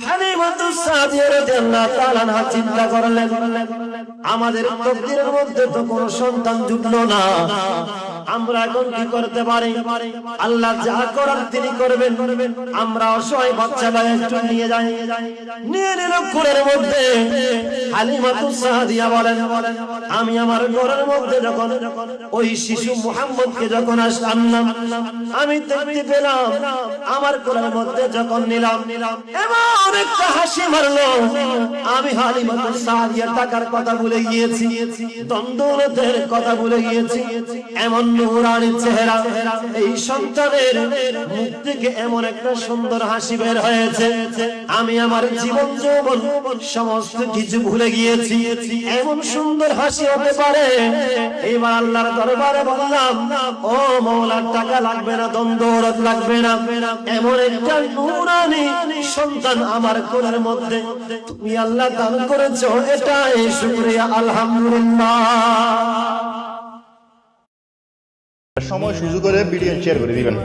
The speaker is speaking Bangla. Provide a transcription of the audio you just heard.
হালিমাতুস সাদিয়া রাদিয়াল্লাহু তাআলা আনহা চিন্তা করলেন, আমাদের তকদীরের মধ্যে তো কোনো সন্তান জুটলো না, আমরা এখন কি করতে পারি? আল্লাহ যা করার তিনি করবেন। আমরা অসহায় বাচ্চাটা একটু নিয়ে যাই। নিয়ে নিল ঘরের মধ্যে। হালিমাতুস সাদিয়া বলেন, আমি আমার ঘরের মধ্যে যখন ওই শিশু মুহাম্মদকে যখন আনলাম, আমি দেখতে পেলাম আমার ঘরের মধ্যে যখন নিলাম এমন একটা হাসি মারলো। আমি হালিমাতুস সাদিয়া টাকার কথা ভুলে গিয়েছি, দ্বন্দ্বের কথা ভুলে গিয়েছি। এমন নূরানি চেহারা, এই সন্তানের মুখ থেকে এমন একটা সুন্দর হাসি বের হয়েছে, আমি আমার জীবন যৌবন সমস্ত কিছু ভুলে গিয়েছি। এমন সুন্দর হাসি হতে পারে? এবার আল্লাহর দরবারে বললাম, ও মওলা, টাকা লাগবে না, দ্বন্দ্ব লাগবে না, এমন একটা নূরানি সন্তান আমার কোলের মধ্যে তুমি আল্লাহ দান করেছো, এটাই শুকরিয়া, আলহামদুলিল্লাহ। সময় সুযোগ করে ভিডিও শেয়ার করে দিবেন।